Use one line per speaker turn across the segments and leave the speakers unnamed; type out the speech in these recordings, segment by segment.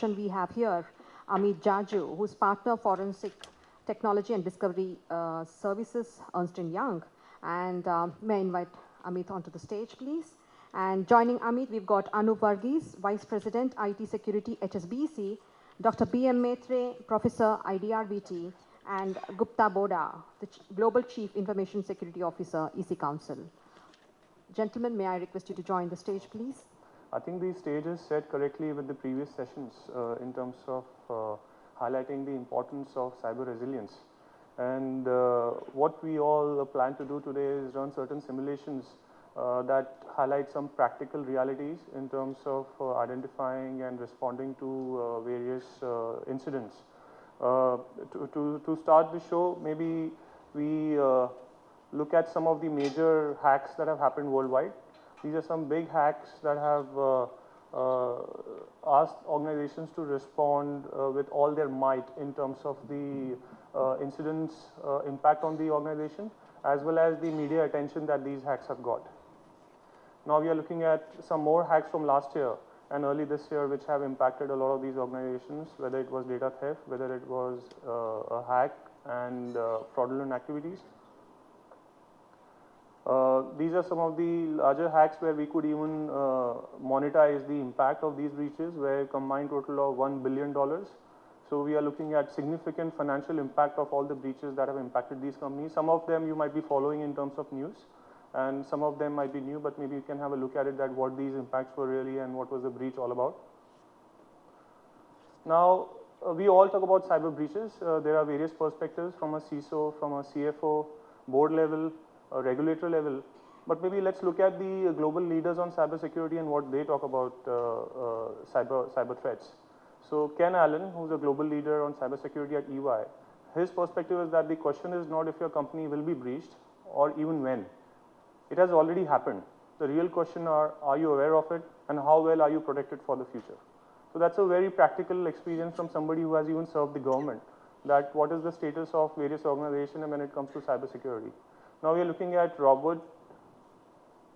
We have here Amit Jaju, who's partner forensic technology and discovery services, Ernst & Young. And may I invite Amit onto the stage, please? And joining Amit, we've got Anup Varghese, Vice President, IT Security, HSBC, Dr. B.M. Maitre, Professor, IDRBT, and Gupta Boda, the Global Chief Information Security Officer, EC Council. Gentlemen, may I request you to join the stage, please?
I think the stage is set correctly with the previous sessions in terms of highlighting the importance of cyber resilience. And what we all plan to do today is run certain simulations that highlight some practical realities in terms of identifying and responding to various incidents. To start the show, maybe we look at some of the major hacks that have happened worldwide. These are some big hacks that have asked organizations to respond with all their might in terms of the incidents impact on the organization, as well as the media attention that these hacks have got. Now we are looking at some more hacks from last year and early this year which have impacted a lot of these organizations, whether it was data theft, whether it was a hack and fraudulent activities. These are some of the larger hacks where we could even monetize the impact of these breaches, where a combined total of $1 billion. So we are looking at significant financial impact of all the breaches that have impacted these companies. Some of them you might be following in terms of news, and some of them might be new, but maybe you can have a look at it, that what these impacts were really and what was the breach all about. Now, we all talk about cyber breaches. There are various perspectives from a CISO, from a CFO, board level, a regulator level, but maybe let's look at the global leaders on cybersecurity and what they talk about cyber threats. So Ken Allen, who's a global leader on cybersecurity at EY, his perspective is that the question is not if your company will be breached or even when. It has already happened. The real question are you aware of it, and how well are you protected for the future? So that's a very practical experience from somebody who has even served the government, that what is the status of various organizations when it comes to cybersecurity. Now we are looking at Robert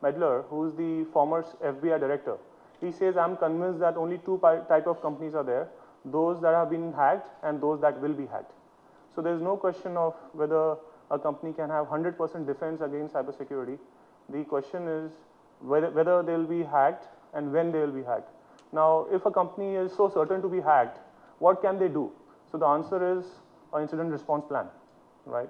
Medler, who is the former FBI director. He says, I'm convinced that only two types of companies are there, those that have been hacked and those that will be hacked. So there's no question of whether a company can have 100% defense against cybersecurity. The question is whether they'll be hacked and when they will be hacked. Now, if a company is so certain to be hacked, what can they do? So the answer is an incident response plan, right?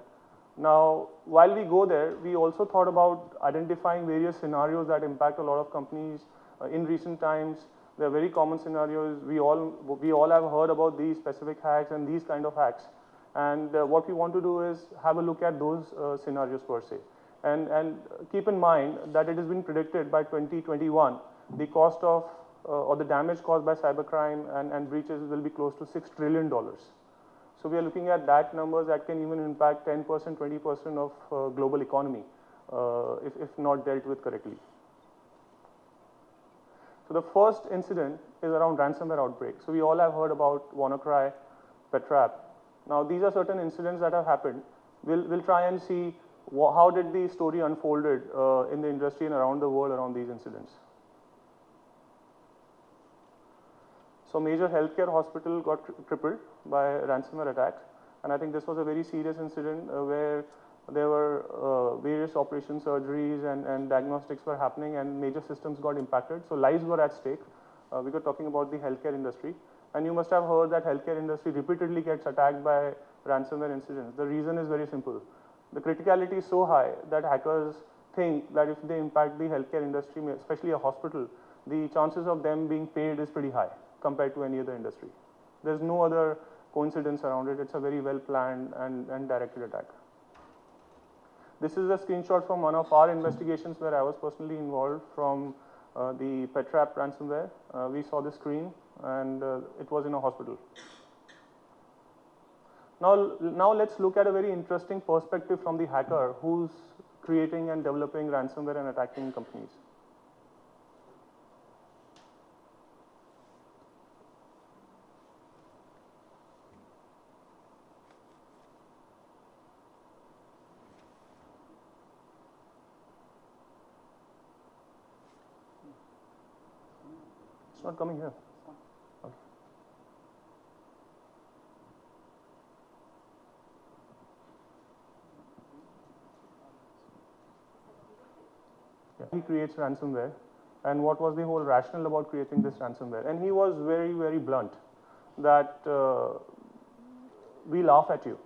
Now, while we go there, we also thought about identifying various scenarios that impact a lot of companies in recent times. There are very common scenarios. We all have heard about these specific hacks and these kind of hacks. And what we want to do is have a look at those scenarios per se. And keep in mind that it has been predicted by 2021, the cost of or the damage caused by cybercrime and breaches will be close to $6 trillion. So we are looking at that numbers that can even impact 10%, 20% of global economy if not dealt with correctly. So the first incident is around ransomware outbreak. So we all have heard about WannaCry, Petrap. Now these are certain incidents that have happened. We'll try and see how did the story unfolded in the industry and around the world around these incidents. So major healthcare hospital got crippled by ransomware attack, and I think this was a very serious incident where there were various operation surgeries and diagnostics were happening and major systems got impacted. So lives were at stake. We were talking about the healthcare industry, and you must have heard that healthcare industry repeatedly gets attacked by ransomware incidents. The reason is very simple. The criticality is so high that hackers think that if they impact the healthcare industry, especially a hospital, the chances of them being paid is pretty high compared to any other industry. There's no other coincidence around it. It's a very well planned and directed attack. This is a screenshot from one of our investigations where I was personally involved from the Petrap ransomware. We saw the screen and it was in a hospital. Now let's look at a very interesting perspective from the hacker who's creating and developing ransomware and attacking companies. It's not coming here. Okay. he creates ransomware and what was the whole rationale about creating this ransomware. And he was very, very blunt that we laugh at you.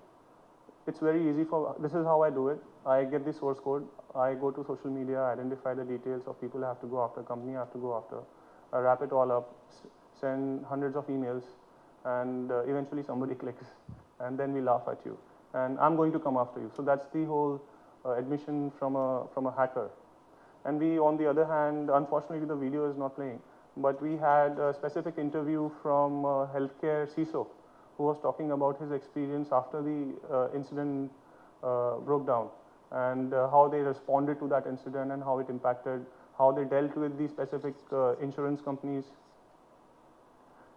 It's very easy this is how I do it. I get the source code, I go to social media, identify the details of people I have to go after, company I have to go after, I wrap it all up, send hundreds of emails, and eventually somebody clicks, and then we laugh at you. And I'm going to come after you. So that's the whole admission from a hacker. And we, on the other hand, unfortunately the video is not playing, but we had a specific interview from healthcare CISO, who was talking about his experience after the incident broke down, and how they responded to that incident and how it impacted, how they dealt with the specific insurance companies,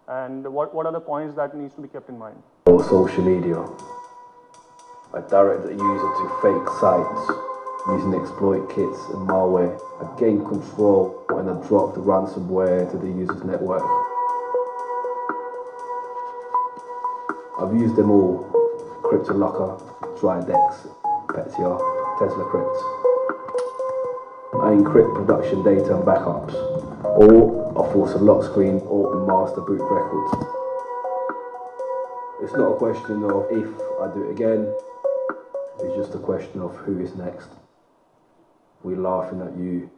and what are the points that needs to be kept in mind.
Social media. I direct the user to fake sites using exploit kits and malware. I gain control when I drop the ransomware to the user's network. I've used them all: CryptoLocker, Drydex, Petya, Tesla Crypt. I encrypt production data and backups, or I force a lock screen or master boot records. It's not a question of if I do it again, it's just a question of who is next. We're laughing at you.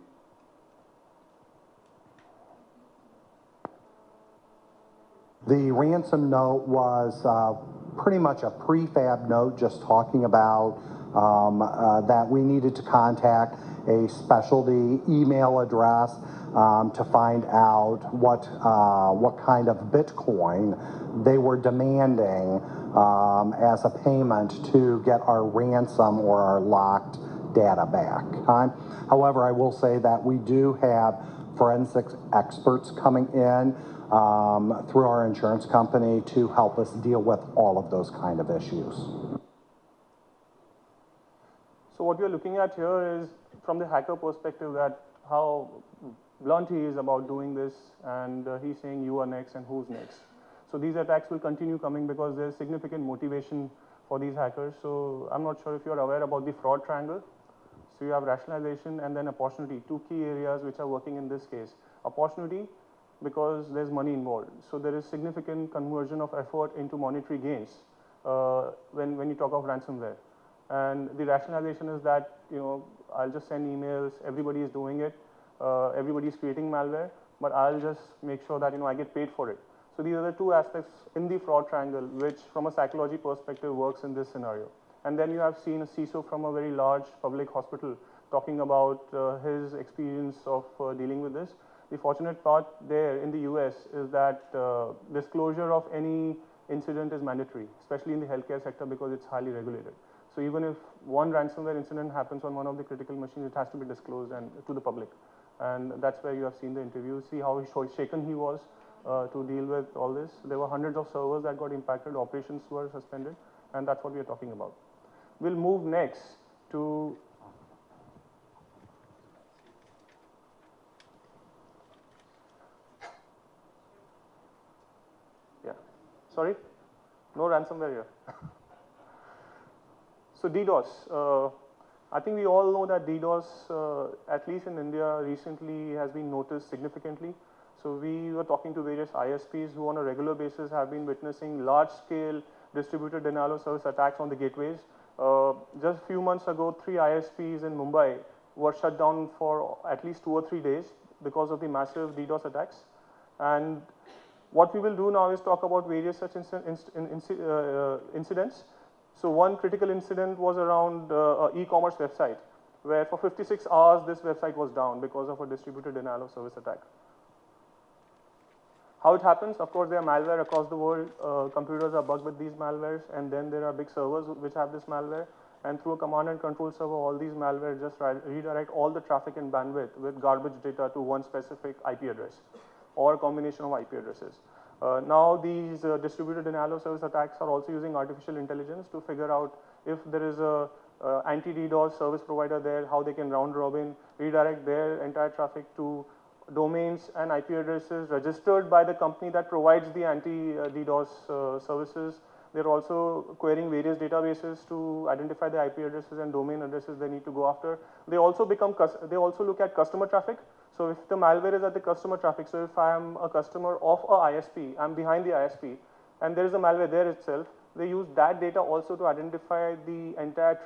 The ransom note was pretty much a prefab note just talking about that we needed to contact a specialty email address to find out what kind of Bitcoin they were demanding as a payment to get our ransom or our locked data back. However, I will say that we do have forensics experts coming in through our insurance company to help us deal with all of those kind of issues.
So what we are looking at here is from the hacker perspective, that how blunt he is about doing this, and he's saying you are next and who's next. So these attacks will continue coming because there's significant motivation for these hackers. So I'm not sure if you're aware about the fraud triangle. So you have rationalization and then opportunity, two key areas which are working in this case. Opportunity, because there's money involved. So there is significant conversion of effort into monetary gains when you talk of ransomware. And the rationalization is that, I'll just send emails, everybody is doing it, everybody is creating malware, but I'll just make sure that, I get paid for it. So these are the two aspects in the fraud triangle, which from a psychology perspective works in this scenario. And then you have seen a CISO from a very large public hospital talking about his experience of dealing with this. The fortunate part there in the US is that disclosure of any incident is mandatory, especially in the healthcare sector, because it's highly regulated. So even if one ransomware incident happens on one of the critical machines, it has to be disclosed and to the public. And that's where you have seen the interview, see how shaken he was to deal with all this. There were hundreds of servers that got impacted, operations were suspended, and that's what we are talking about. We'll move next to sorry, no ransomware here. So DDoS, I think we all know that DDoS, at least in India, recently has been noticed significantly. So we were talking to various ISPs who on a regular basis have been witnessing large-scale distributed denial of service attacks on the gateways. Just a few months ago, 3 ISPs in Mumbai were shut down for at least 2 or 3 days because of the massive DDoS attacks. And what we will do now is talk about various such incidents. So one critical incident was around an e-commerce website, where for 56 hours this website was down because of a distributed denial of service attack. How it happens? Of course, there are malware across the world. Computers are bugged with these malwares, and then there are big servers which have this malware. And through a command and control server, all these malware just redirect all the traffic and bandwidth with garbage data to one specific IP address or a combination of IP addresses. Now these distributed denial of service attacks are also using artificial intelligence to figure out if there is a anti-DDoS service provider there, how they can round robin, redirect their entire traffic to domains and IP addresses registered by the company that provides the anti-DDoS services, They're also querying various databases to identify the IP addresses and domain addresses they need to go after. They also look at customer traffic. So if the malware is at the customer traffic, so if I am a customer of a ISP, I'm behind the ISP, and there is a malware there itself, they use that data also to identify the entire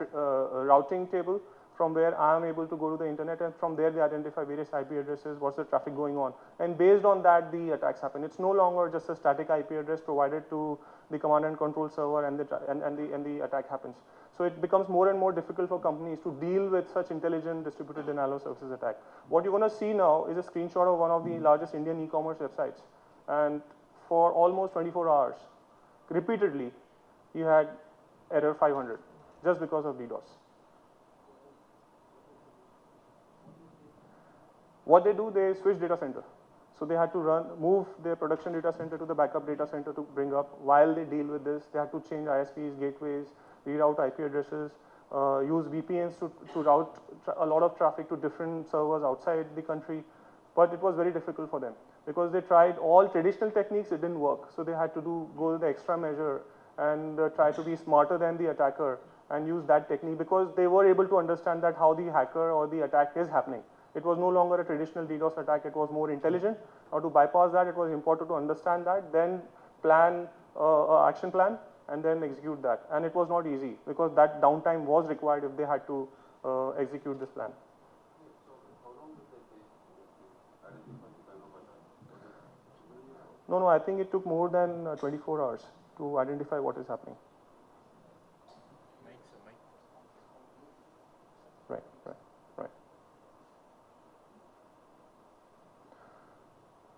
routing table from where I am able to go to the internet, and from there they identify various IP addresses, what's the traffic going on, and based on that the attacks happen. It's no longer just a static IP address provided to the command and control server and the attack happens. So it becomes more and more difficult for companies to deal with such intelligent distributed denial of services attack. What you're going to see now is a screenshot of one of the largest Indian e-commerce websites, and for almost 24 hours, repeatedly, you had error 500 just because of DDoS. What they do, they switch data center. So they had to move their production data center to the backup data center to bring up. While they deal with this, they had to change ISPs, gateways, reroute IP addresses, use VPNs to route a lot of traffic to different servers outside the country. But it was very difficult for them because they tried all traditional techniques, it didn't work. So they had to go the extra measure and try to be smarter than the attacker and use that technique, because they were able to understand that how the hacker or the attack is happening. It was no longer a traditional DDoS attack, it was more intelligent. Now to bypass that, it was important to understand that, then plan an action plan, and then execute that. And it was not easy, because that downtime was required if they had to execute this plan. No, I think it took more than 24 hours to identify what is happening. Right.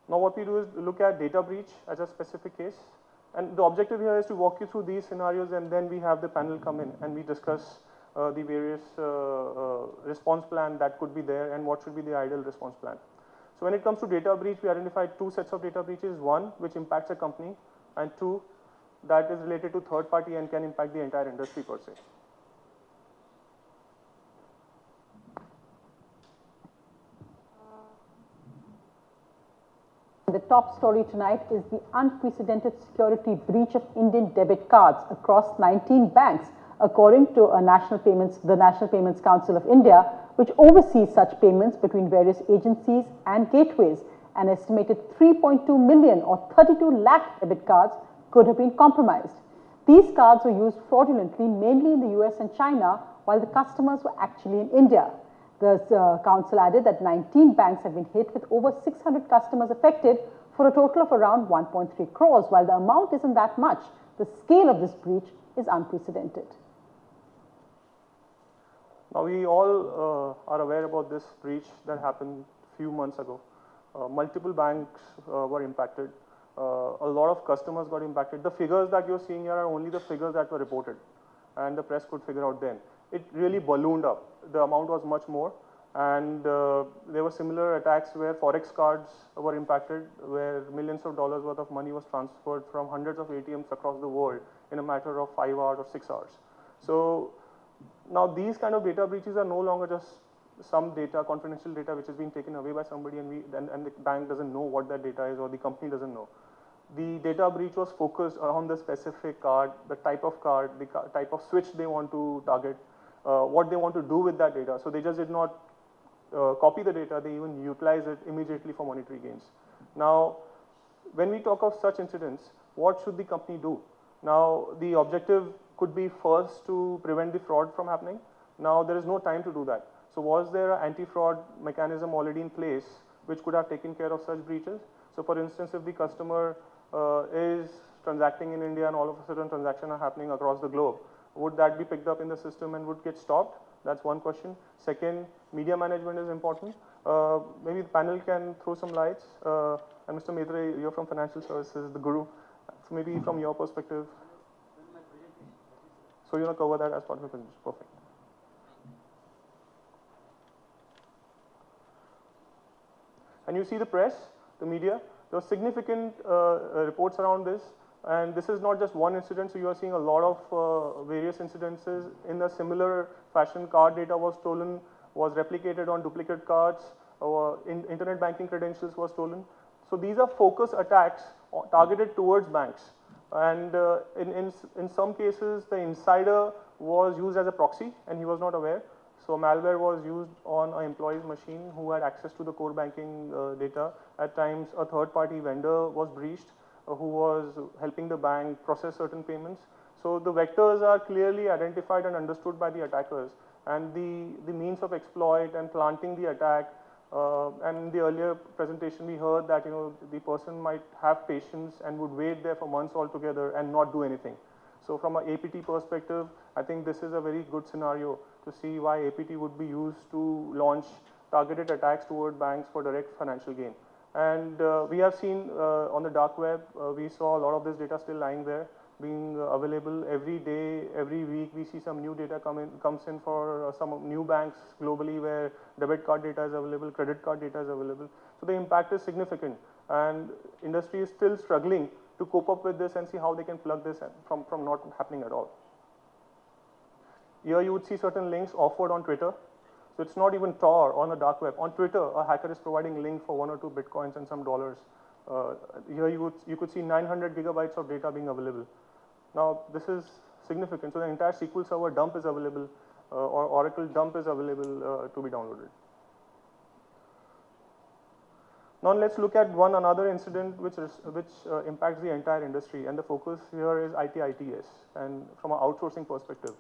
Now what we do is look at data breach as a specific case. And the objective here is to walk you through these scenarios, and then we have the panel come in and we discuss the various response plan that could be there and what should be the ideal response plan. So when it comes to data breach, we identified two sets of data breaches. One, which impacts a company, and two, that is related to third party and can impact the entire industry per se.
The top story tonight is the unprecedented security breach of Indian debit cards across 19 banks, according to the National Payments Council of India, which oversees such payments between various agencies and gateways. An estimated 3.2 million or 32 lakh debit cards could have been compromised. These cards were used fraudulently, mainly in the US and China, while the customers were actually in India. The council added that 19 banks have been hit, with over 600 customers affected, for a total of around 1.3 crores. While the amount isn't that much, the scale of this breach is unprecedented.
Now we all are aware about this breach that happened a few months ago. Multiple banks were impacted. A lot of customers got impacted. The figures that you're seeing here are only the figures that were reported, and the press could figure out then. It really ballooned up. The amount was much more, and there were similar attacks where Forex cards were impacted, where millions of dollars worth of money was transferred from hundreds of ATMs across the world in a matter of 5 hours or 6 hours. So now these kind of data breaches are no longer just some data, confidential data, which is being taken away by somebody, and the bank doesn't know what that data is, or the company doesn't know. The data breach was focused on the specific card, the type of card, the type of switch they want to target, what they want to do with that data. So they just did not copy the data, they even utilize it immediately for monetary gains. Now, when we talk of such incidents, what should the company do? Now, the objective could be first to prevent the fraud from happening. Now, there is no time to do that. So was there an anti-fraud mechanism already in place which could have taken care of such breaches? So for instance, if the customer is transacting in India and all of a sudden transactions are happening across the globe, would that be picked up in the system and would get stopped? That's one question. Second, media management is important. Maybe the panel can throw some lights. And Mr. Maitre, you're from financial services, the guru. So maybe from your perspective. So you're going to cover that as part of the presentation. Perfect. And you see the press, the media, there were significant reports around this. And this is not just one incident, so you are seeing a lot of various incidences. In a similar fashion, card data was stolen, was replicated on duplicate cards, or internet banking credentials were stolen. So these are focused attacks targeted towards banks. And in some cases, the insider was used as a proxy and he was not aware. So malware was used on an employee's machine who had access to the core banking data. At times, a third-party vendor was breached who was helping the bank process certain payments. So the vectors are clearly identified and understood by the attackers, and the means of exploit and planting the attack. And in the earlier presentation, we heard that the person might have patience and would wait there for months altogether and not do anything. So from an APT perspective, I think this is a very good scenario to see why APT would be used to launch targeted attacks toward banks for direct financial gain. And we have seen on the dark web, we saw a lot of this data still lying there, being available every day, every week. We see some new data comes in for some new banks globally where debit card data is available, credit card data is available. So the impact is significant, and industry is still struggling to cope up with this and see how they can plug this from not happening at all. Here you would see certain links offered on Twitter. So it's not even Tor on the dark web. On Twitter, a hacker is providing a link for 1 or 2 bitcoins and some dollars. Here you could see 900 gigabytes of data being available. Now this is significant. So the entire SQL Server dump is available, or Oracle dump is available to be downloaded. Now let's look at another incident which impacts the entire industry, and the focus here is IT/ITES, and from an outsourcing perspective.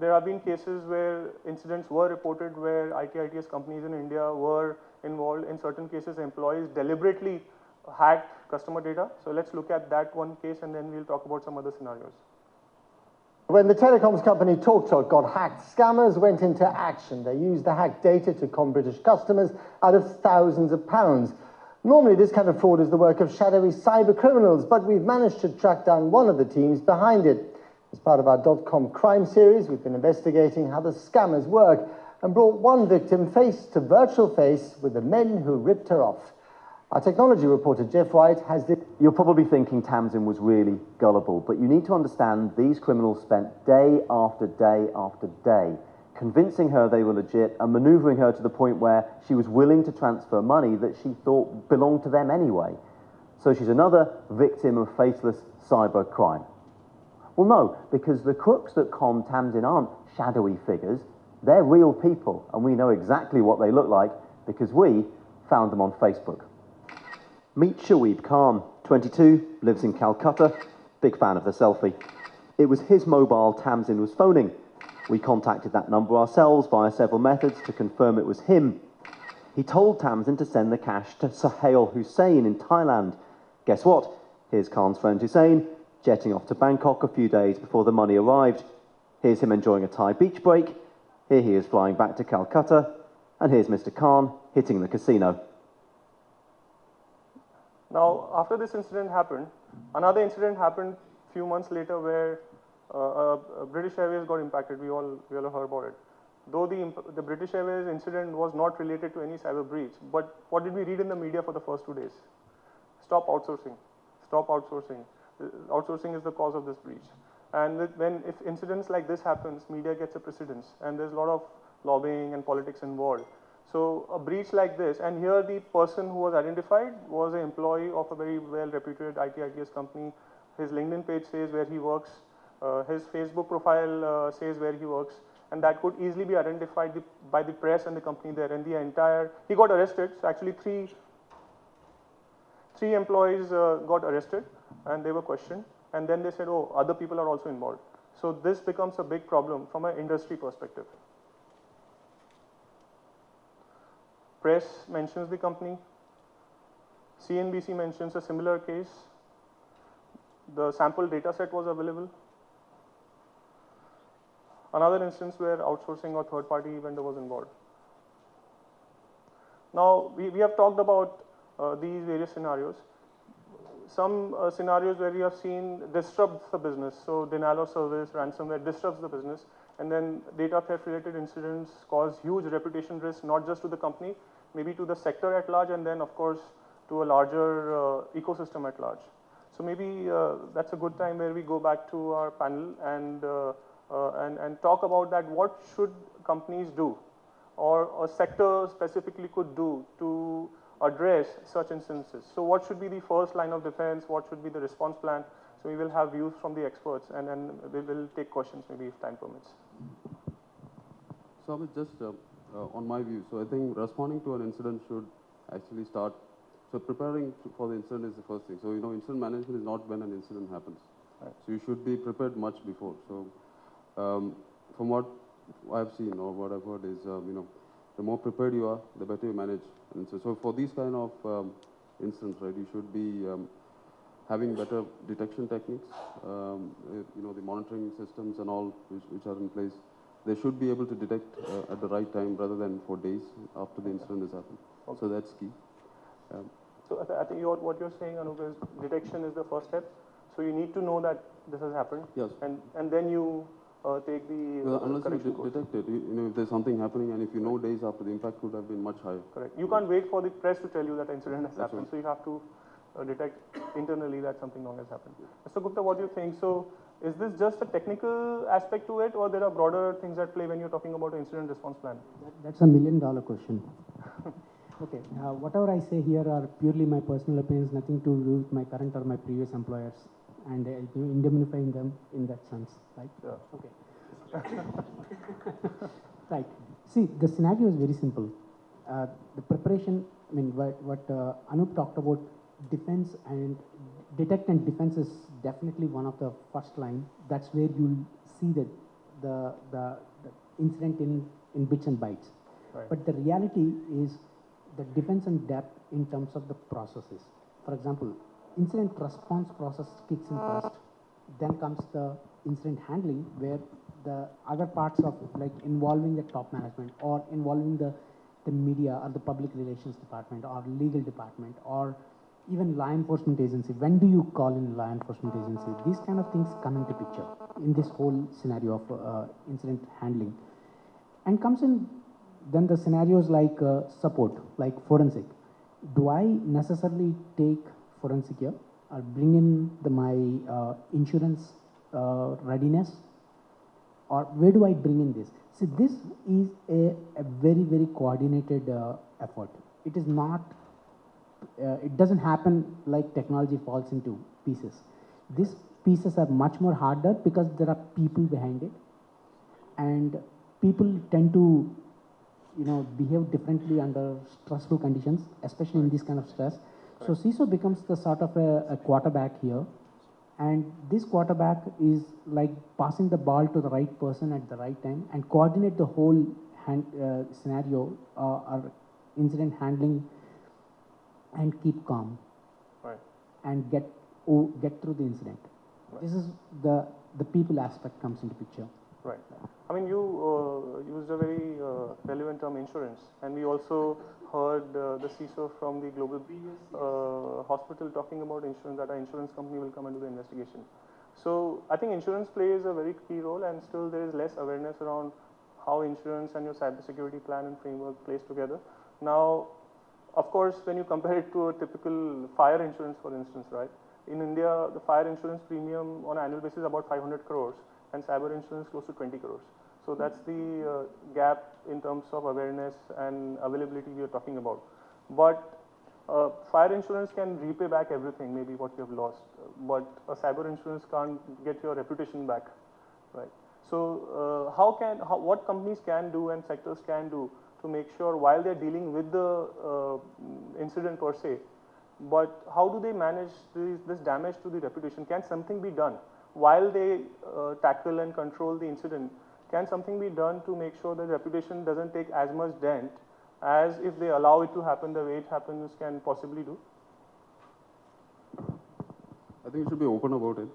There have been cases where incidents were reported where IT/ITES companies in India were involved. In certain cases, employees deliberately hacked customer data. So let's look at that one case, and then we'll talk about some other scenarios.
When the telecoms company TalkTalk got hacked, scammers went into action. They used the hacked data to con British customers out of thousands of pounds. Normally, this kind of fraud is the work of shadowy cyber criminals, but we've managed to track down one of the teams behind it. As part of our .com crime series, we've been investigating how the scammers work and brought one victim face to virtual face with the men who ripped her off. Our technology reporter, Jeff White, has this.
You're probably thinking Tamsin was really gullible, but you need to understand these criminals spent day after day after day convincing her they were legit and maneuvering her to the point where she was willing to transfer money that she thought belonged to them anyway. So she's another victim of faceless cyber crime. Well, no, because the crooks that con Tamsin aren't shadowy figures. They're real people, and we know exactly what they look like because we found them on Facebook. Meet Shoaib Khan, 22, lives in Calcutta, big fan of the selfie. It was his mobile Tamsin was phoning. We contacted that number ourselves via several methods to confirm it was him. He told Tamsin to send the cash to Sahel Hussein in Thailand. Guess what? Here's Khan's friend Hussein, jetting off to Bangkok a few days before the money arrived. Here's him enjoying a Thai beach break. Here he is flying back to Calcutta. And here's Mr. Khan hitting the casino.
Now, after this incident happened, another incident happened a few months later where British Airways got impacted. We all heard about it. Though the British Airways incident was not related to any cyber breach, but what did we read in the media for the first 2 days? Stop outsourcing. Stop outsourcing. Outsourcing is the cause of this breach. And if incidents like this happens, media gets a precedence, and there's a lot of lobbying and politics involved. So a breach like this, and here the person who was identified was an employee of a very well-reputed IT/ITES company. His LinkedIn page says where he works. His Facebook profile says where he works, and that could easily be identified by the press and the company there. And he got arrested. So actually, three employees got arrested, and they were questioned. And then they said, oh, other people are also involved. So this becomes a big problem from an industry perspective. Press mentions the company. CNBC mentions a similar case. The sample data set was available. Another instance where outsourcing or third-party vendor was involved. Now, we have talked about these various scenarios. Some scenarios where we have seen disrupts the business. So denial of service, ransomware disrupts the business. And then data theft related incidents cause huge reputation risk, not just to the company, maybe to the sector at large, and then of course to a larger ecosystem at large. So maybe that's a good time where we go back to our panel and talk about that. What should companies do, or a sector specifically could do to address such instances. So what should be the first line of defense? What should be the response plan? So we will have views from the experts, and then we will take questions maybe if time permits.
So Amit, just on my view, so I think responding to an incident should actually start, so preparing for the incident is the first thing. So, you know, incident management is not when an incident happens.
Right.
So you should be prepared much before. So from what I've seen or what I've heard is, you know, the more prepared you are, the better you manage. And so for these kind of incidents, right, you should be having better detection techniques, you know, the monitoring systems and all which are in place. They should be able to detect at the right time rather than for days after the incident has happened.
Okay.
So that's key.
So I think what you're saying, Anup, is detection is the first step. So you need to know that this has happened,
Yes.
and then you take the
Well, unless
correction
you
course.
detect it, you know, if there's something happening and if you know days after, the impact could have been much higher.
Correct. You can't wait for the press to tell you that incident has
That's
happened.
right.
So you have to detect internally that something wrong has happened. Mr. Gupta, what do you think? So is this just a technical aspect to it, or there are broader things at play when you're talking about an incident response plan?
That's a $1 million question. Okay, whatever I say here are purely my personal opinions, nothing to do with my current or my previous employers, and indemnifying them in that sense, right?
Yeah.
Okay. Right. See, the scenario is very simple. The preparation, I mean, what Anup talked about, defense and detect and defense is definitely one of the first line. That's where you'll see the incident in bits and bytes.
Right.
But the reality is the defense and depth in terms of the processes. For example, incident response process kicks in first, then comes the incident handling, where the other parts of like involving the top management or involving the media or the public relations department or legal department or even law enforcement agency. When do you call in law enforcement agency? These kind of things come into picture in this whole scenario of incident handling. And comes in then the scenarios like support, like forensic. Do I necessarily take forensic here or bring in my insurance readiness? Or where do I bring in this? See, this is a very, very coordinated effort. It is not, it doesn't happen like technology falls into pieces. These pieces are much more harder because there are people behind it. And people tend to, you know, behave differently under stressful conditions, especially in this kind of stress. So CISO becomes the sort of a quarterback here. And this quarterback is like passing the ball to the right person at the right time and coordinate the whole scenario or incident handling and keep calm.
Right.
And get through the incident.
Right.
This is the people aspect comes into picture.
Right. I mean, you used a very relevant term, insurance, and we also heard the CISO from the global hospital talking about insurance, that our insurance company will come and do the investigation. So I think insurance plays a very key role, and still there is less awareness around how insurance and your cybersecurity plan and framework plays together. Now, of course, when you compare it to a typical fire insurance, for instance, right? In India, the fire insurance premium on an annual basis is about 500 crores. And cyber insurance close to 20 crores. So that's the gap in terms of awareness and availability we are talking about. But fire insurance can repay back everything, maybe what you have lost. But a cyber insurance can't get your reputation back, right? So what companies can do and sectors can do to make sure while they're dealing with the incident per se, but how do they manage this damage to the reputation? Can something be done? While they tackle and control the incident, can something be done to make sure that reputation doesn't take as much dent as if they allow it to happen the way it happens can possibly do?
I think we should be open about it.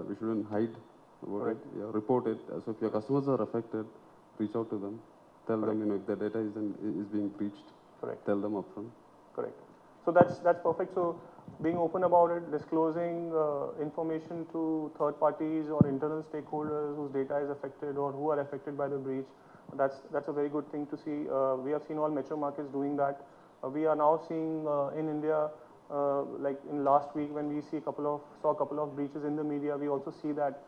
We shouldn't hide about
Right.
it. Yeah, report it. So if your customers are affected, reach out to them. Tell them, you know, if their data is being breached.
Correct.
Tell them upfront.
Correct. So that's perfect. So being open about it, disclosing information to third parties or internal stakeholders whose data is affected or who are affected by the breach, that's a very good thing to see. We have seen all metro markets doing that. We are now seeing in India, like in last week when we saw a couple of breaches in the media, we also see that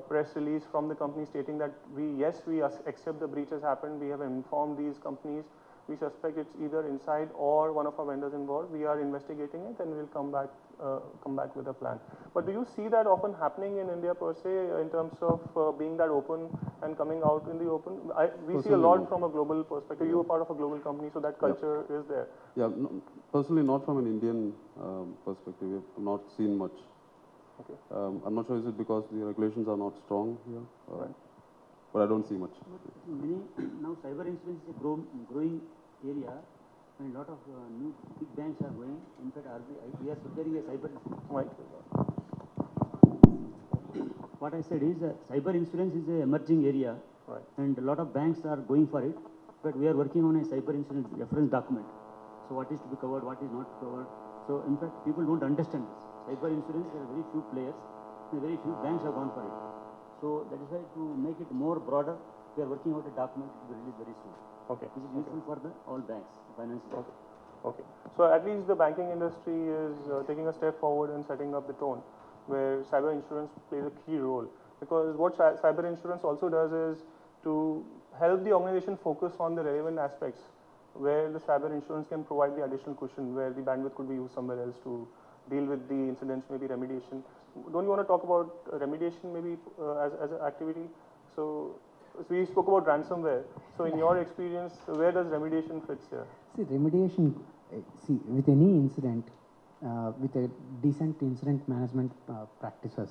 press release from the company stating that we accept the breach has happened. We have informed these companies we suspect it's either inside or one of our vendors involved. We are investigating it and we'll come back with a plan. But do you see that often happening in India per se, in terms of being that open and coming out in the open? We see a lot from a global perspective. You are part of a global company, so that culture is there.
Yeah, no, personally not from an Indian perspective. We've not seen much.
Okay.
I'm not sure, is it because the regulations are not strong here?
Right.
But I don't see much.
Now cyber insurance is a growing area, and a lot of new big banks are going. In fact, we are preparing a cyber insurance.
Right.
What I said is cyber insurance is an emerging area,
Right.
and a lot of banks are going for it. But we are working on a cyber insurance reference document. So what is to be covered, what is not covered. So in fact, people don't understand this. Cyber insurance, there are very few players, and very few banks have gone for it. So that is why, to make it more broader, we are working out a document to be released very soon.
Okay.
Which is useful for all banks, financial banks.
Okay. So at least the banking industry is taking a step forward and setting up the tone, where cyber insurance plays a key role. Because what cyber insurance also does is to help the organization focus on the relevant aspects, where the cyber insurance can provide the additional cushion, where the bandwidth could be used somewhere else to deal with the incidents, maybe remediation. Don't you want to talk about remediation maybe as an activity? So we spoke about ransomware. So in your experience, where does remediation fit here?
See, remediation, with any incident, with a decent incident management practices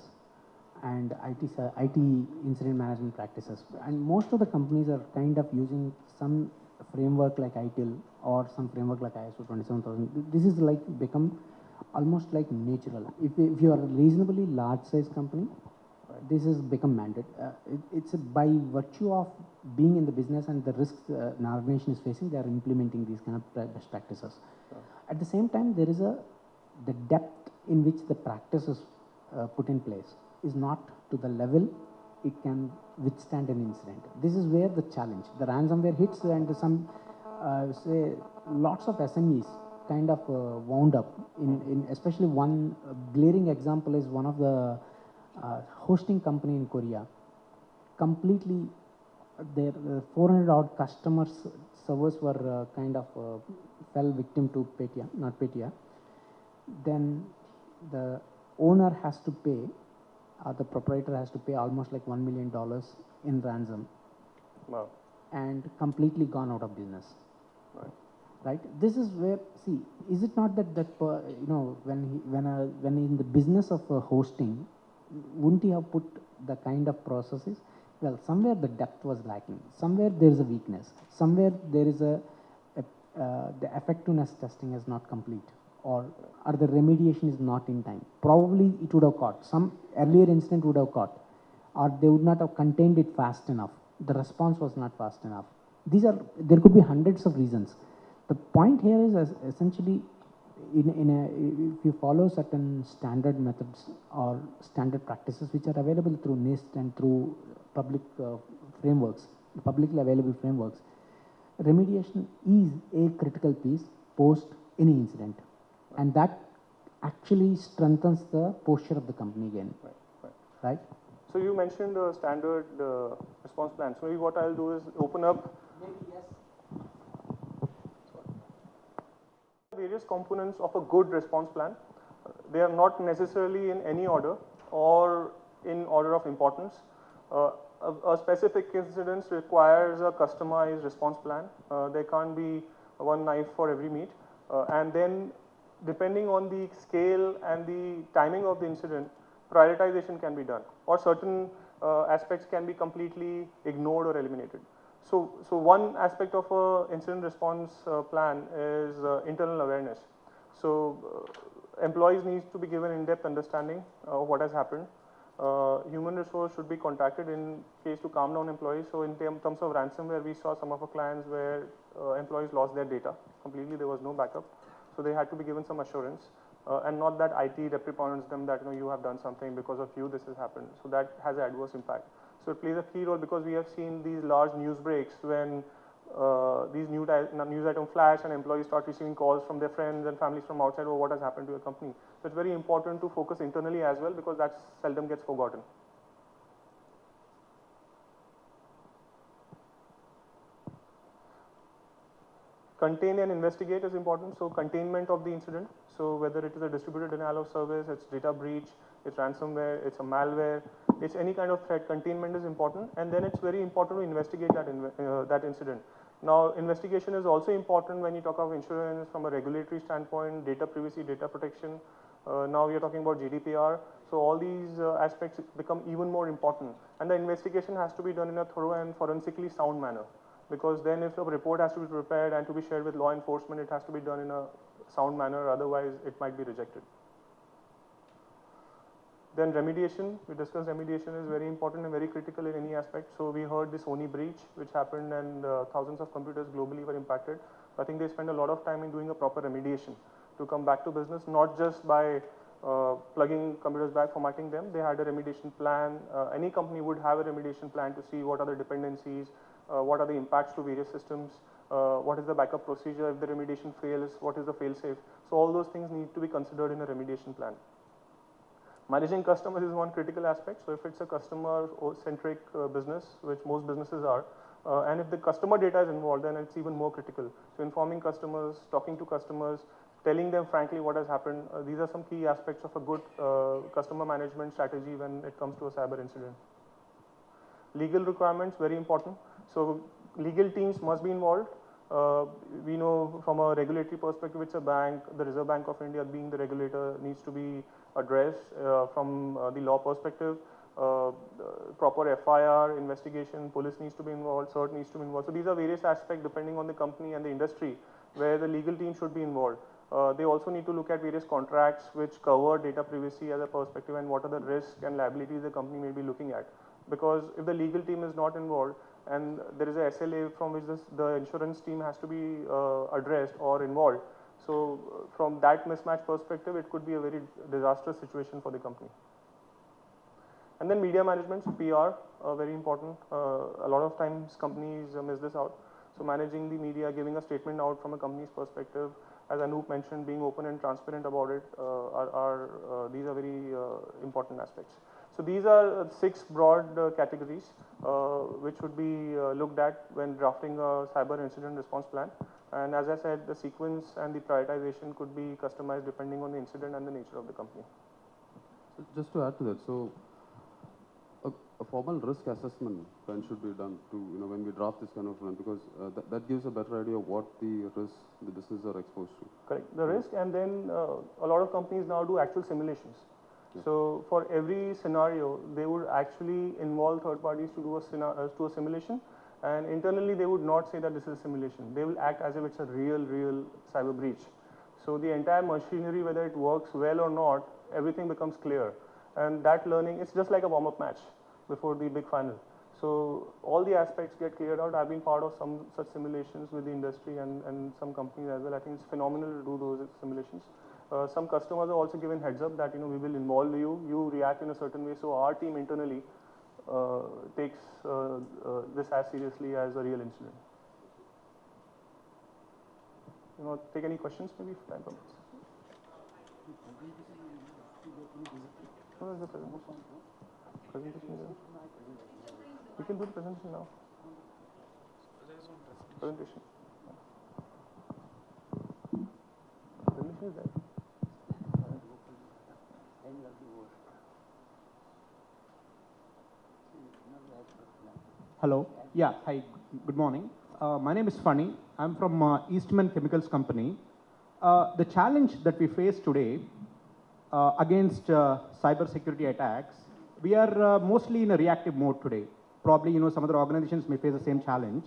and IT incident management practices, and most of the companies are kind of using some framework like ITIL or some framework like ISO 27000. This is like become almost like natural. If you are a reasonably large size company, this has become mandate. It's by virtue of being in the business and the risks an organization is facing, they are implementing these kind of best practices. At the same time, there is the depth in which the practice is put in place is not to the level it can withstand an incident. This is where the challenge. The ransomware hits, and some say lots of SMEs kind of wound up in especially one glaring example is one of the hosting company in Korea. Completely, their 400 odd customers servers were kind of fell victim to Petya, not Petya. Then the owner has to pay, the proprietor has to pay almost like $1 million in ransom.
Wow.
And completely gone out of business.
Right.
Right. This is where, see, is it not that you know, when in the business of hosting, wouldn't he have put the kind of processes? Well, somewhere the depth was lacking. Somewhere there is a weakness. Somewhere there is the effectiveness testing is not complete, or the remediation is not in time. Probably it would have caught. Some earlier incident would have caught, or they would not have contained it fast enough. The response was not fast enough. There could be hundreds of reasons. The point here is essentially, if you follow certain standard methods or standard practices which are available through NIST and through public frameworks, publicly available frameworks, remediation is a critical piece post any incident, and that actually strengthens the posture of the company again. Right?
So you mentioned a standard response plan. So maybe what I'll do is open up various components of a good response plan. They are not necessarily in any order or in order of importance. A specific incident requires a customized response plan. There can't be one knife for every meat. And then depending on the scale and the timing of the incident, prioritization can be done, or certain aspects can be completely ignored or eliminated. So one aspect of an incident response plan is internal awareness. So employees need to be given in-depth understanding of what has happened. Human resource should be contacted in case to calm down employees. So in terms of ransomware, we saw some of our clients where employees lost their data completely. There was no backup. So they had to be given some assurance. And not that IT reprimands them that you have done something, because of you this has happened. So that has an adverse impact. So it plays a key role, because we have seen these large news breaks when these news item flash and employees start receiving calls from their friends and families from outside over what has happened to your company. So it's very important to focus internally as well, because that seldom gets forgotten. Contain and investigate is important. So containment of the incident. So whether it is a distributed denial of service, it's data breach, it's ransomware, it's a malware, it's any kind of threat, containment is important. And then it's very important to investigate that incident. Now, investigation is also important when you talk of insurance from a regulatory standpoint, data privacy, data protection. Now we are talking about GDPR. So all these aspects become even more important. And the investigation has to be done in a thorough and forensically sound manner. Because then if a report has to be prepared and to be shared with law enforcement, it has to be done in a sound manner, otherwise it might be rejected. Then remediation, we discussed remediation is very important and very critical in any aspect. So we heard this Sony breach which happened and thousands of computers globally were impacted. I think they spend a lot of time in doing a proper remediation to come back to business, not just by plugging computers back, formatting them. They had a remediation plan. Any company would have a remediation plan to see what are the dependencies, what are the impacts to various systems, what is the backup procedure if the remediation fails, what is the fail-safe. So all those things need to be considered in a remediation plan. Managing customers is one critical aspect. So if it's a customer-centric business, which most businesses are, and if the customer data is involved, then it's even more critical. So informing customers, talking to customers, telling them frankly what has happened. These are some key aspects of a good customer management strategy when it comes to a cyber incident. Legal requirements, very important. So legal teams must be involved. We know from a regulatory perspective, it's a bank, the Reserve Bank of India being the regulator needs to be addressed from the law perspective. Proper FIR, investigation, police needs to be involved, CERT needs to be involved. So these are various aspects depending on the company and the industry where the legal team should be involved. They also need to look at various contracts which cover data privacy as a perspective and what are the risks and liabilities the company may be looking at. Because if the legal team is not involved and there is a SLA from which the insurance team has to be addressed or involved, so from that mismatch perspective, it could be a very disastrous situation for the company. And then media management, so PR, very important. A lot of times companies miss this out. So managing the media, giving a statement out from a company's perspective, as Anoop mentioned, being open and transparent about it, these are very important aspects. So these are 6 broad categories which would be looked at when drafting a cyber incident response plan. And as I said, the sequence and the prioritization could be customized depending on the incident and the nature of the company.
So just to add to that, so a formal risk assessment plan should be done to, when we draft this kind of plan, because that gives a better idea of what the risks the business are exposed to.
Correct, the risk, and then a lot of companies now do actual simulations. Yeah. So for every scenario, they would actually involve third parties to do a simulation, and internally they would not say that this is a simulation. They will act as if it's a real cyber breach. So the entire machinery, whether it works well or not, everything becomes clear. And that learning, it's just like a warm-up match before the big final. So all the aspects get cleared out. I've been part of some such simulations with the industry and some companies as well. I think it's phenomenal to do those simulations. Some customers are also given heads up that we will involve you, you react in a certain way. So our team internally takes this as seriously as a real incident. Take any questions maybe if time permits. What is the presentation? We can do the presentation now. Presentation. Presentation is there.
Hello. Yeah. Hi. Good morning. My name is Funny. I'm from Eastman Chemicals Company. The challenge that we face today against cyber security attacks, we are mostly in a reactive mode today. Probably, some other organizations may face the same challenge.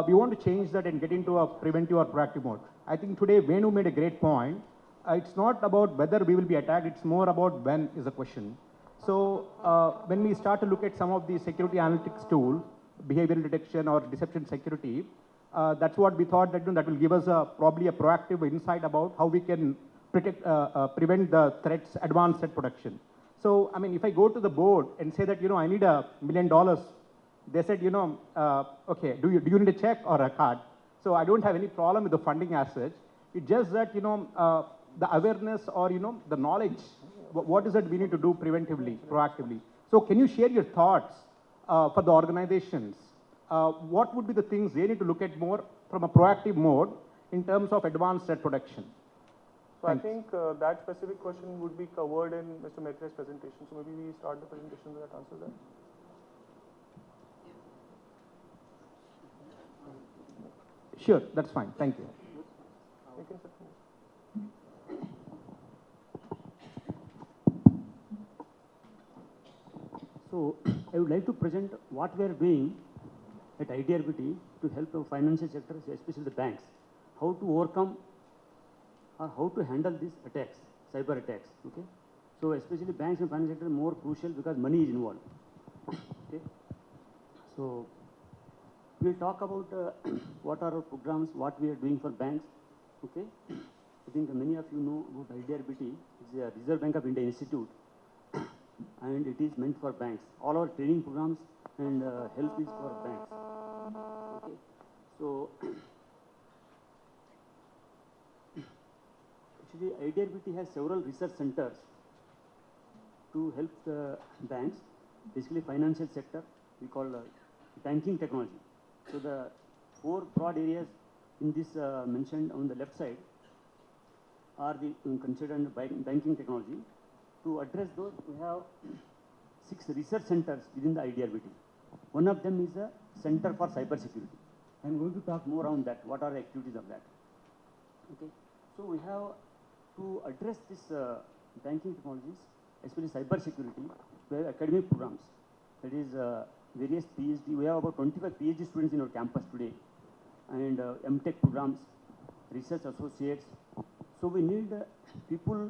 We want to change that and get into a preventive or proactive mode. I think today Venu made a great point. It's not about whether we will be attacked, it's more about when is the question. So when we start to look at some of the security analytics tools, behavioral detection or deception security, that's what we thought that will give us probably a proactive insight about how we can prevent the threats, advanced threat protection. So, I mean, if I go to the board and say that, I need $1 million, they said, okay, do you need a check or a card? So I don't have any problem with the funding as such. It's just that, the awareness or, the knowledge, what is it we need to do preventively, proactively? So can you share your thoughts for the organizations? What would be the things they need to look at more from a proactive mode in terms of advanced threat protection?
So
Thanks.
I think that specific question would be covered in Mr. Maitre's presentation. So maybe we start the presentation with that answer there.
Sure, that's fine. Thank you.
You can sit.
So I would like to present what we are doing at IDRBT to help the financial sector, especially the banks, how to overcome or how to handle these attacks, cyber attacks. Okay. So especially banks and financial sector are more crucial because money is involved. Okay. So we'll talk about what are our programs, what we are doing for banks. Okay. I think many of you know about IDRBT. It's a Reserve Bank of India Institute, and it is meant for banks. All our training programs and help is for banks. Okay. So actually IDRBT has several research centers to help the banks, basically financial sector, we call banking technology. So the 4 broad areas in this mentioned on the left side are the considered banking technology. To address those, we have 6 research centers within the IDRBT. One of them is a Center for Cyber Security. I'm going to talk more on that. What are the activities of that? Okay. So we have to address this banking technologies, especially cyber security. We have academic programs. That is various PhD. We have about 25 PhD students in our campus today, and MTech programs, research associates. So we need people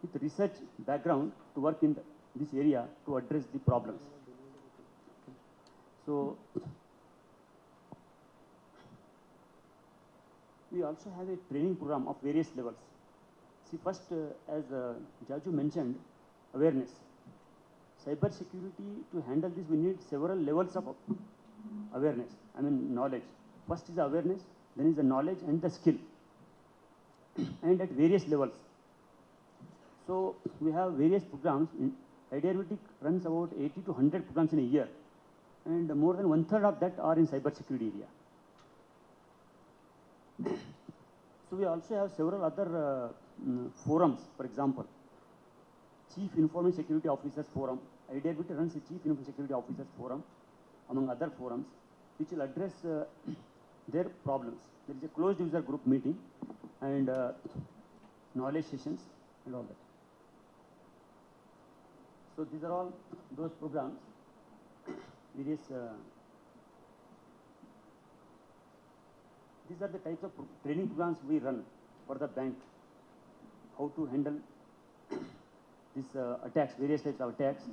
with research background to work in this area to address the problems. Okay. So we also have a training program of various levels. See, first, as Jaju mentioned, awareness. Cyber security, to handle this, we need several levels of awareness, knowledge. First is awareness, then is the knowledge and the skill, and at various levels. So we have various programs. IDRBT runs about 80 to 100 programs in a year, and more than 1/3 of that are in cyber security area. So we also have several other forums. For example, Chief Information Security Officers Forum. IDRBT runs a Chief Information Security Officers Forum, among other forums, which will address their problems. There is a closed user group meeting and knowledge sessions and all that. So these are all those programs, various. These are the types of training programs we run for the bank. How to handle these attacks, various types of attacks.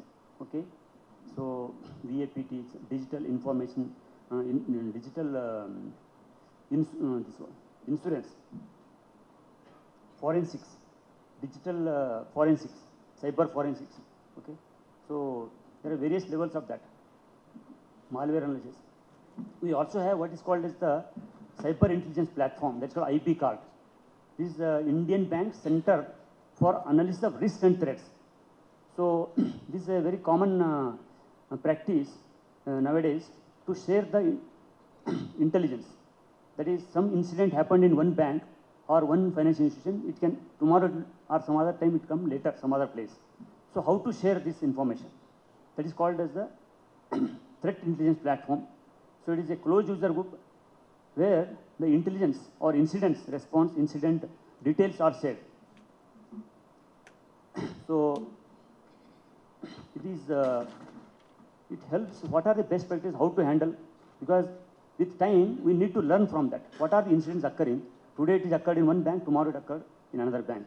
Okay, so VAPT, digital information, digital insurance, forensics, digital forensics, cyber forensics. Okay, so there are various levels of that. Malware analysis. We also have what is called as the Cyber Intelligence Platform. That's called IB card. This is the Indian Bank Center for Analysis of Risks and Threats. So this is a very common practice nowadays to share the intelligence. That is, some incident happened in one bank or one financial institution. It can tomorrow or some other time it come later, some other place. So how to share this information? That is called as the Threat Intelligence Platform. So it is a closed user group where the intelligence or incidents response, incident details are shared. So it is, it helps. What are the best practices? How to handle? Because with time we need to learn from that. What are the incidents occurring? Today it is occurred in one bank, tomorrow it occurred in another bank.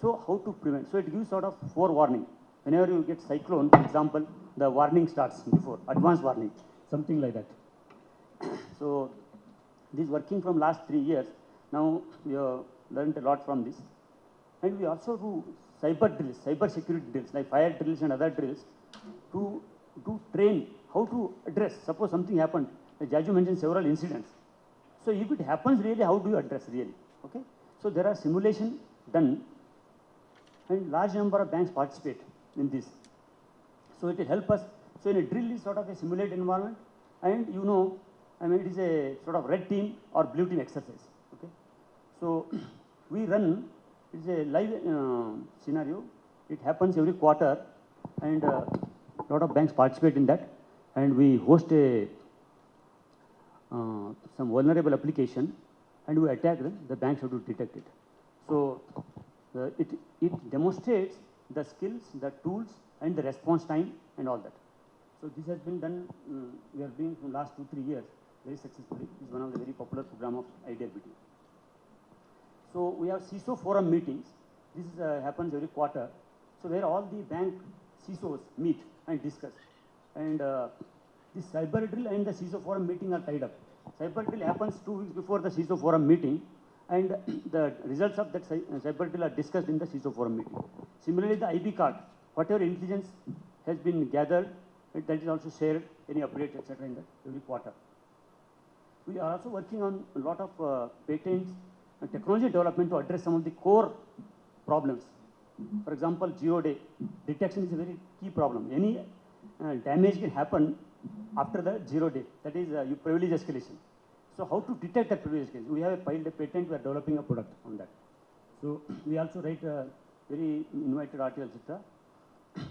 So how to prevent? So it gives sort of forewarning. Whenever you get cyclone, for example, the warning starts before, advance warning, something like that. So this is working from last 3 years. Now we have learned a lot from this. And we also do cyber drills, cyber security drills, like fire drills and other drills, to train how to address. Suppose something happened, like Jaju mentioned several incidents. So if it happens really, how do you address really? Okay. So there are simulation done, and large number of banks participate in this. So it will help us. So in a drill is sort of a simulated environment, and it is a sort of red team or blue team exercise. Okay. So we run, it's a live scenario. It happens every quarter, and a lot of banks participate in that. And we host a some vulnerable application, and we attack them. The banks have to detect it. So it demonstrates the skills, the tools, and the response time, and all that. So this has been done. We are doing from last 2-3 years very successfully. This is one of the very popular program of IDFBT. So we have CISO forum meetings. This is, happens every quarter. So where all the bank CISOs meet and discuss. And this cyber drill and the CISO forum meeting are tied up. Cyber drill happens 2 weeks before the CISO forum meeting, and the results of that cyber drill are discussed in the CISO forum meeting. Similarly, the IB card, whatever intelligence has been gathered, that is also shared, any updates, etc. in that every quarter. We are also working on a lot of patents and technology development to address some of the core problems. For example, zero-day detection is a very key problem. Any damage can happen after the 0 day. That is privilege escalation. So how to detect that privilege escalation? We have filed a patent. We are developing a product on that. So we also write very invited articles, etc.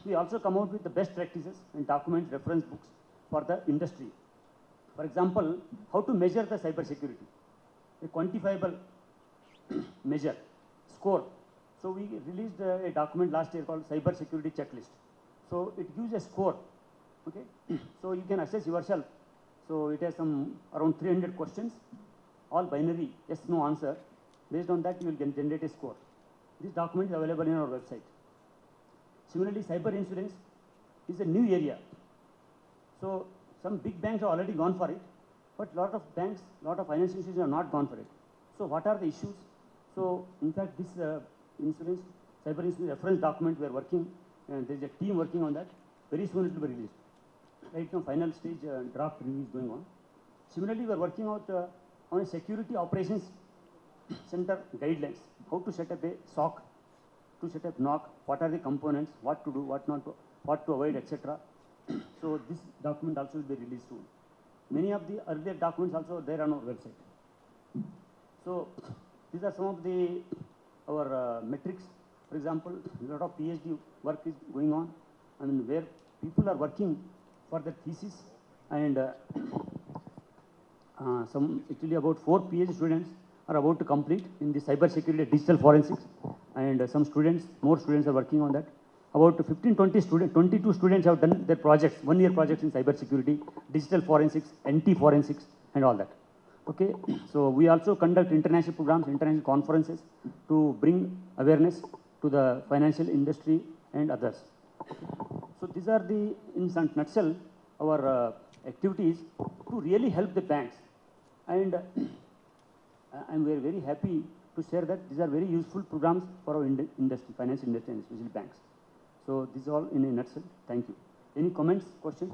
We also come out with the best practices and documents, reference books for the industry. For example, how to measure the cyber security, a quantifiable measure, score. So we released a document last year called Cyber Security Checklist. So it gives a score, okay? So you can assess yourself. So it has some around 300 questions, all binary, yes, no answer. Based on that, you will generate a score. This document is available in our website. Similarly, cyber insurance is a new area. So some big banks have already gone for it, but a lot of banks, a lot of financial institutions have not gone for it. So what are the issues? So in fact, this insurance, cyber insurance reference document we are working, and there is a team working on that. Very soon it will be released. Right now, final stage draft review is going on. Similarly, we are working out on a security operations center guidelines, how to set up a SOC, to set up NOC, what are the components, what to do, what not to, what to avoid, etc. So this document also will be released soon. Many of the earlier documents also are there on our website. So these are some of the our metrics. For example, a lot of PhD work is going on, and where people are working for their thesis, and some actually about 4 PhD students are about to complete in the cyber security digital forensics, and some students, more students are working on that. About 15-20 students, 22 students have done their projects, 1-year projects in cyber security, digital forensics, anti-forensics, and all that. Okay, so we also conduct international programs, international conferences to bring awareness to the financial industry and others. So these are the, in some nutshell, our activities to really help the banks. And we are very happy to share that these are very useful programs for our industry, financial industry, and especially banks. So this is all in a nutshell. Thank you. Any comments, questions?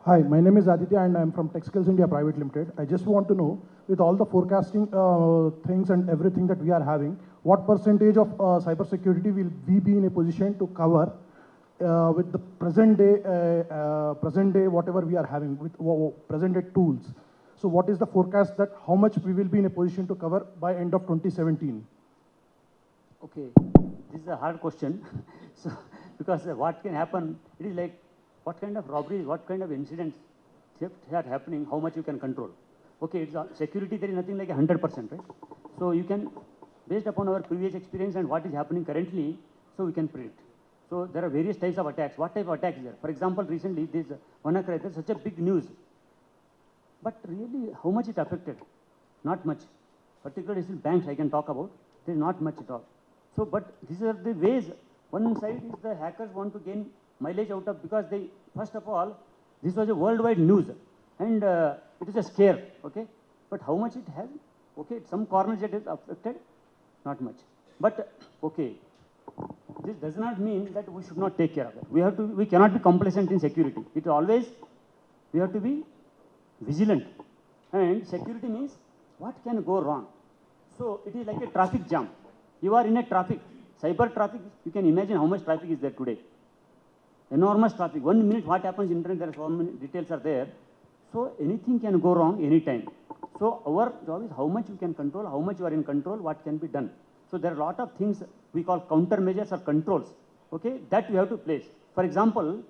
Hi, my name is Aditya and I'm from TechSkills India Private Limited. I just want to know, with all the forecasting things and everything that we are having, what percentage of cybersecurity will we be in a position to cover with the present day whatever we are having with present day tools? So what is the forecast that how much we will be in a position to cover by end of 2017?
Okay, this is a hard question. So because what can happen, it is like what kind of robberies, what kind of incidents, theft are happening, how much you can control. Okay, it's security, there is nothing like 100%, right? So you can, based upon our previous experience and what is happening currently, so we can predict. So there are various types of attacks. What type of attack is there? For example, recently, this WannaCry, there's such a big news. But really, how much it affected? Not much. Particularly still banks I can talk about, there is not much at all. So, but these are the ways. One side is the hackers want to gain mileage out of, because they, first of all, this was a worldwide news, and it is a scare, okay? But how much it has? Okay, some corners it is affected, not much. But, okay, this does not mean that we should not take care of it. We cannot be complacent in security. It always, we have to be vigilant. And security means what can go wrong. So it is like a traffic jam. You are in a traffic, cyber traffic, you can imagine how much traffic is there today. Enormous traffic. 1 minute what happens in internet, there are so many details are there. So anything can go wrong anytime. So our job is how much you can control, how much you are in control, what can be done. So there are a lot of things we call countermeasures or controls, okay, that we have to place. For example,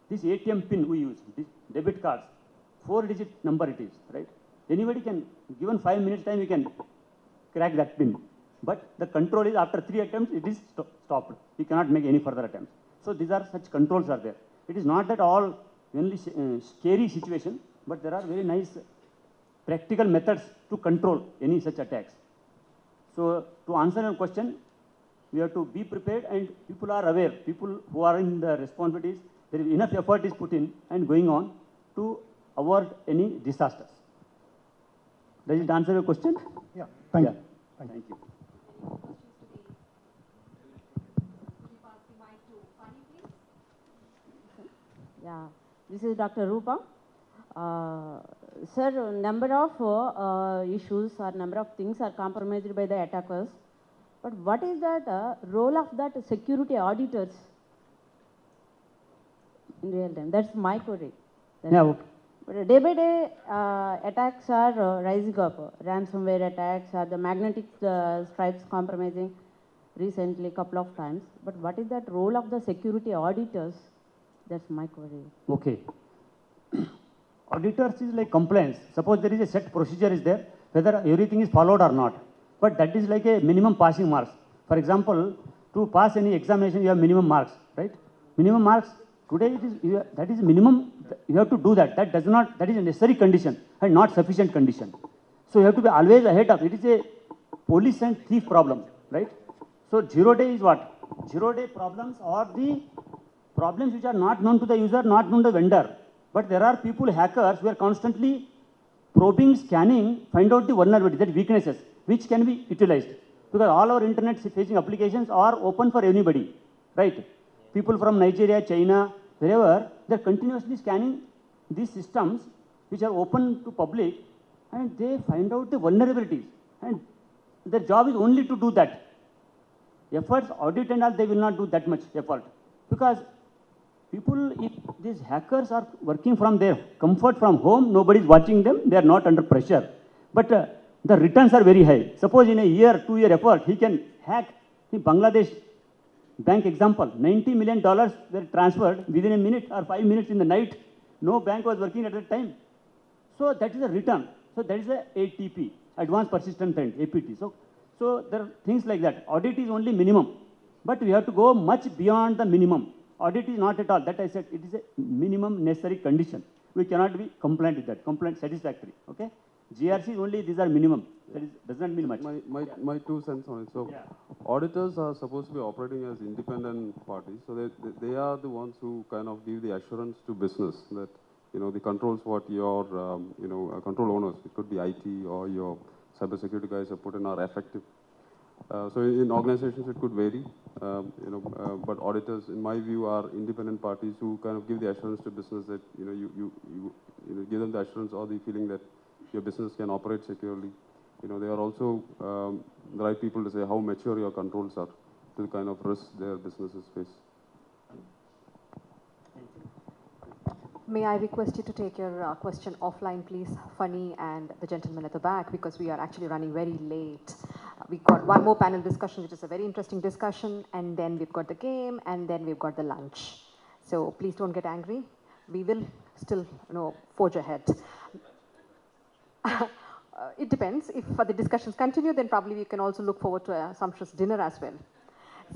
this ATM pin we use, this debit cards, 4-digit number it is, right? Anybody can, given 5 minutes time, you can crack that pin. But the control is after 3 attempts, it is stopped. You cannot make any further attempts. So these are such controls are there. It is not at all only scary situation, but there are very nice practical methods to control any such attacks. So to answer your question, we have to be prepared and people are aware. People who are in the responsibilities, there is enough effort is put in and going on to avoid any disasters. Does it answer your question?
Yeah, thank you.
Thank you.
Yeah, this is Dr. Rupa. Sir, number of issues or number of things are compromised by the attackers. But what is that role of that security auditors in real time? That's my query.
Yeah, okay.
But day by day, attacks are rising up. Ransomware attacks or the magnetic stripes compromising recently couple of times. But what is that role of the security auditors? That's my query.
Okay. Auditors is like compliance. Suppose there is a set procedure is there, whether everything is followed or not. But that is like a minimum passing marks. For example, to pass any examination, you have minimum marks, right? Minimum marks, today it is, that is minimum, you have to do that. That is a necessary condition and not sufficient condition. So you have to be always ahead of it. It is a police and thief problem, right? So 0 day is what? 0 day problems are the problems which are not known to the user, not known to the vendor. But there are people, hackers, who are constantly probing, scanning, find out the vulnerabilities, that weaknesses, which can be utilized. Because all our internet-facing applications are open for anybody, right? People from Nigeria, China, wherever, they're continuously scanning these systems, which are open to public, and they find out the vulnerabilities. And their job is only to do that. Efforts, audit and all, they will not do that much effort. Because people, if these hackers are working from their comfort from home, nobody is watching them, they are not under pressure. But the returns are very high. Suppose in a year, 2 year effort, he can hack in Bangladesh bank example, $90 million were transferred within a minute or 5 minutes in the night. No bank was working at that time. So that is a return. So that is a ATP, Advanced Persistent Threat, APT. So there are things like that. Audit is only minimum, but we have to go much beyond the minimum. Audit is not at all. That I said, it is a minimum necessary condition. We cannot be compliant with that. Compliant satisfactory. Okay? GRC is only, these are minimum. That is, does not mean much.
My 2 cents on it. So auditors are supposed to be operating as independent parties. So they are the ones who kind of give the assurance to business that, you know, the controls what your, control owners, it could be IT or your cybersecurity guys have put in are effective. So in organizations it could vary, but auditors, in my view, are independent parties who kind of give the assurance to business that you give them the assurance or the feeling that your business can operate securely. They are also the right people to say how mature your controls are to the kind of risk their businesses face.
May I request you to take your question offline, please, Funny and the gentleman at the back, because we are actually running very late. We've got one more panel discussion, which is a very interesting discussion, and then we've got the game, and then we've got the lunch. So please don't get angry. We will still, forge ahead. It depends. If the discussions continue, then probably we can also look forward to a sumptuous dinner as well.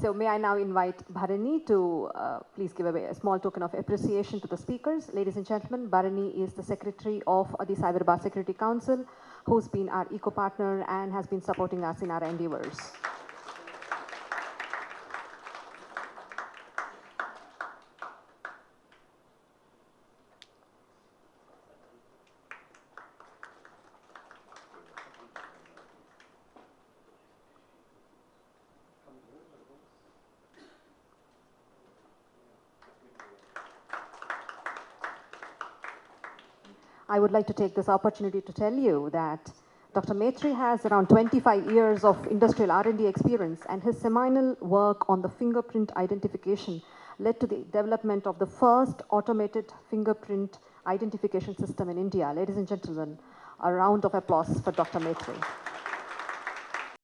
So may I now invite Bharani to please give away a small token of appreciation to the speakers. Ladies and gentlemen, Bharani is the secretary of the Cyberbar Security Council, who's been our eco-partner and has been supporting us in our endeavors. I would like to take this opportunity to tell you that Dr. Maitri has around 25 years of industrial R&D experience, and his seminal work on the fingerprint identification led to the development of the first automated fingerprint identification system in India. Ladies and gentlemen, a round of applause for Dr. Maitri.